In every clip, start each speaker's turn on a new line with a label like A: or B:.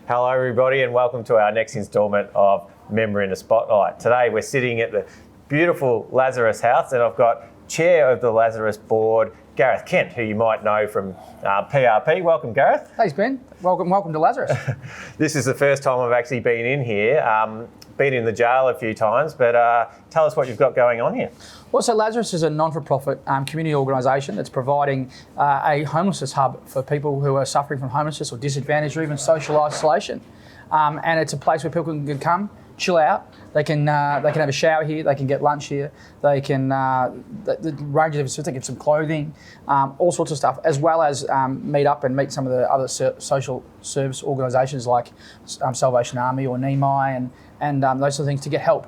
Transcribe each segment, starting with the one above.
A: Hello everybody and welcome to our next instalment of Member in the Spotlight. Today we're sitting at the beautiful Lazarus House and I've got Chair of the Lazarus Board, Gareth Kent, who you might know from PRP. Welcome, Gareth.
B: Thanks, Ben. Welcome to Lazarus.
A: This is the first time I've actually been in here. Been in the jail a few times, but tell us what you've got going on here.
B: Well, so Lazarus is a non-for-profit community organisation that's providing a homelessness hub for people who are suffering from homelessness or disadvantage or even social isolation. And it's a place where people can come, chill out. They can have a shower here. They can get lunch here. They can the range of they get some clothing, all sorts of stuff, as well as meet up and meet some of the other social service organisations like Salvation Army or NEMI and those sort of things to get help.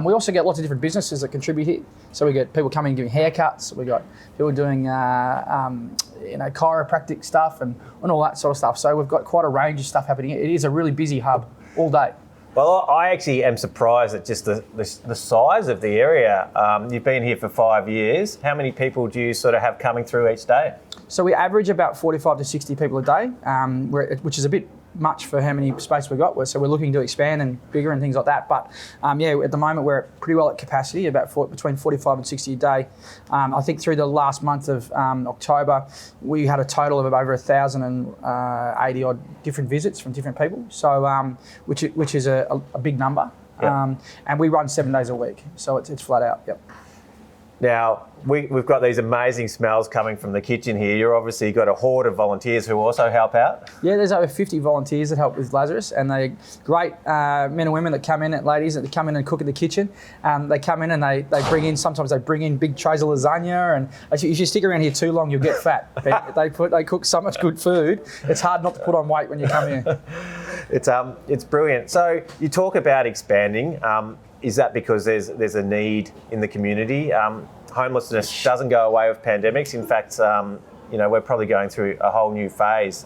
B: We also get lots of different businesses that contribute here. So we get people coming giving haircuts. We got people doing chiropractic stuff and all that sort of stuff. So we've got quite a range of stuff happening. It is a really busy hub all day.
A: Well, I actually am surprised at just the size of the area. You've been here for 5 years. How many people do you sort of have coming through each day?
B: So we average about 45 to 60 people a day, which is a bit much for how many space we've got. So we're looking to expand and bigger and things like that. But at the moment we're pretty well at capacity, between 45 and 60 a day. I think through the last month of October, we had a total of over 1,080 odd different visits from different people. So which is a big number. Yep. And we run 7 days a week, so it's flat out. Yep.
A: Now, we've got these amazing smells coming from the kitchen here. You've obviously got a horde of volunteers who also help out.
B: Yeah, there's over 50 volunteers that help with Lazarus, and they're great men and women that come in, ladies that come in and cook in the kitchen. They come in and they bring in, sometimes they bring in big trays of lasagna, and if you stick around here too long, you'll get fat. They cook so much good food, it's hard not to put on weight when you come here.
A: It's brilliant. So you talk about expanding. Is that because there's a need in the community? Homelessness doesn't go away with pandemics. In fact, we're probably going through a whole new phase.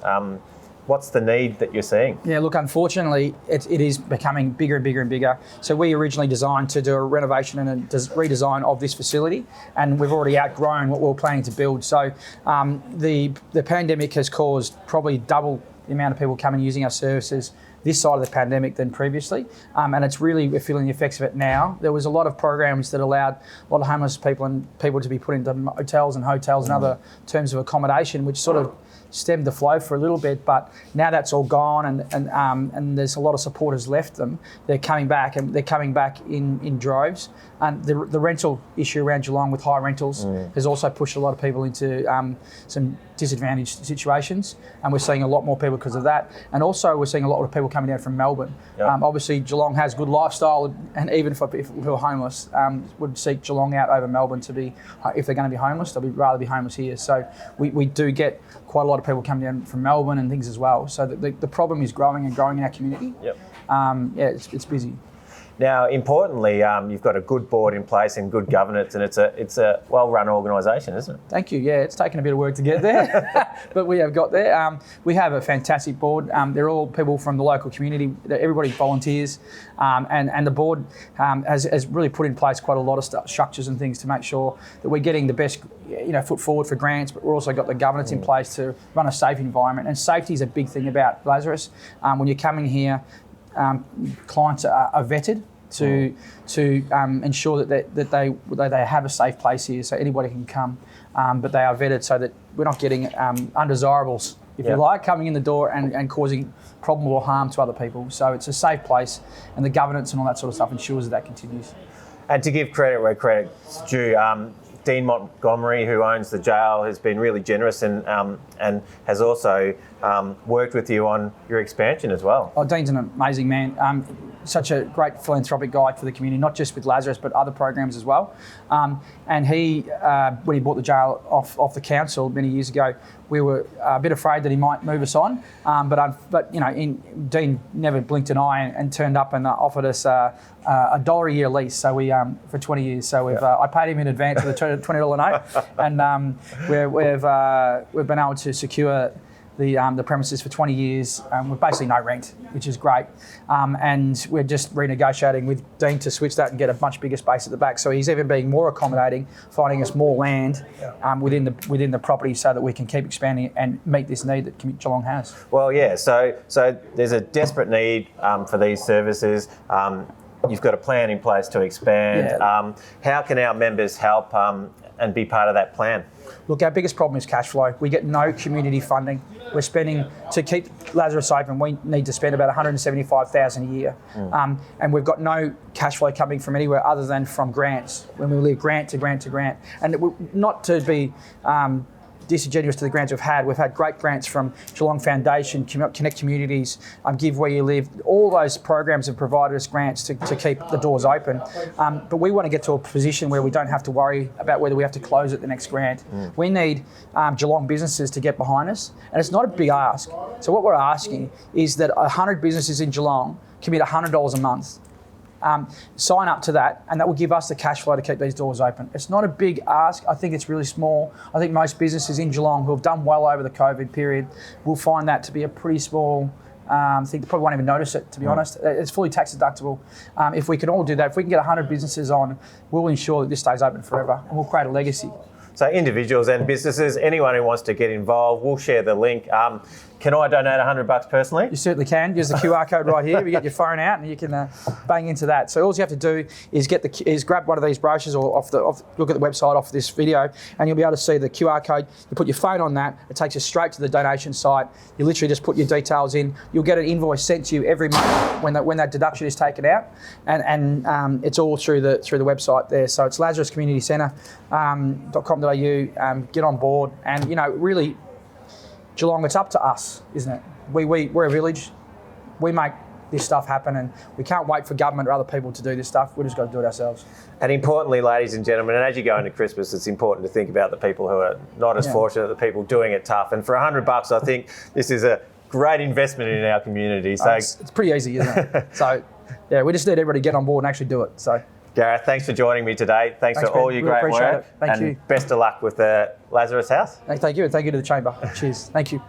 A: What's the need that you're seeing? Yeah,
B: look, unfortunately, it is becoming bigger and bigger and bigger. So we originally designed to do a renovation and a redesign of this facility, and we've already outgrown what we were planning to build. So the pandemic has caused probably double the amount of people coming using our services this side of the pandemic than previously, and we're feeling the effects of it now. There was a lot of programs that allowed a lot of homeless people to be put into hotels and other terms of accommodation, which sort of stemmed the flow for a little bit, but now that's all gone and there's a lot of supporters left them. They're coming back and they're coming back in droves. And the rental issue around Geelong with high rentals has also pushed a lot of people into some disadvantaged situations, and we're seeing a lot more people because of that. And also we're seeing a lot of people coming down from Melbourne. Yep. Obviously Geelong has good lifestyle, and even for people who are homeless, would seek Geelong out over Melbourne to be, if they're going to be homeless, they'll rather be homeless here. So we do get quite a lot of people coming down from Melbourne and things as well. So the problem is growing and growing in our community.
A: Yep.
B: It's busy.
A: Now, importantly, you've got a good board in place and good governance, and it's a well-run organisation, isn't it?
B: Thank you. Yeah, it's taken a bit of work to get there, but we have got there. We have a fantastic board. They're all people from the local community. Everybody volunteers, and the board has really put in place quite a lot of structures and things to make sure that we're getting the best, foot forward for grants. But we've also got the governance in place to run a safe environment. And safety is a big thing about Lazarus. When you're coming here, clients are vetted to ensure that they have a safe place here, so anybody can come, but they are vetted so that we're not getting undesirables, if you like, coming in the door and causing problem or harm to other people. So it's a safe place, and the governance and all that sort of stuff ensures that continues.
A: And to give credit where credit's due, Dean Montgomery, who owns the jail, has been really generous and has also worked with you on your expansion as well.
B: Oh, Dean's an amazing man. Such a great philanthropic guy for the community, not just with Lazarus, but other programs as well. And he, when he bought the jail off the council many years ago, we were a bit afraid that he might move us on. But Dean never blinked an eye and turned up and offered us $1 a year lease. So we for 20 years. So I paid him in advance for the $20 note, and we've been able to secure the premises for 20 years with basically no rent, which is great. And we're just renegotiating with Dean to switch that and get a much bigger space at the back. So he's even being more accommodating, finding us more land within the property so that we can keep expanding and meet this need that Geelong has.
A: Well, yeah. So there's a desperate need for these services. You've got a plan in place to expand.
B: Yeah.
A: How can our members help and be part of that plan?
B: Look, our biggest problem is cash flow. We get no community funding. We're spending, to keep Lazarus open, we need to spend about $175,000 a year. And we've got no cash flow coming from anywhere other than from grants, when we live grant to grant to grant. And not to be disingenuous to the grants we've had great grants from Geelong Foundation, Connect Communities, Give Where You Live. All those programs have provided us grants to keep the doors open. But we want to get to a position where we don't have to worry about whether we have to close at the next grant. We need Geelong businesses to get behind us, and it's not a big ask. So what we're asking is that 100 businesses in Geelong commit $100 a month. Sign up to that, and that will give us the cash flow to keep these doors open. It's not a big ask. I think it's really small. I think most businesses in Geelong who have done well over the COVID period will find that to be a pretty small thing. They probably won't even notice it, to be honest. It's fully tax deductible. If we can all do that, if we can get 100 businesses on, we'll ensure that this stays open forever, and we'll create a legacy.
A: So individuals and businesses, anyone who wants to get involved, we'll share the link. Can I donate $100 personally?
B: You certainly can. Use the QR code right here. You get your phone out and you can bang into that. So all you have to do is grab one of these brochures or look at the website off this video, and you'll be able to see the QR code. You put your phone on that. It takes you straight to the donation site. You literally just put your details in. You'll get an invoice sent to you every month when that deduction is taken out, and it's all through the website there. So it's Lazarus Community Centre .com.au. Get on board, and really, Geelong, it's up to us, isn't it? We're a village. We make this stuff happen, and we can't wait for government or other people to do this stuff. We've just got to do it ourselves. And
A: importantly, ladies and gentlemen, and as you go into Christmas, it's important to think about the people who are not as fortunate, the people doing it tough. And for $100, I think this is a great investment in our community. So
B: it's pretty easy, isn't it? So yeah, we just need everybody to get on board and actually do it. So.
A: Gareth, thanks for joining me today. Thanks for all your great work.
B: Thank you.
A: Best of luck with the Lazarus House.
B: Thank you, and thank you to the Chamber. Cheers. Thank you.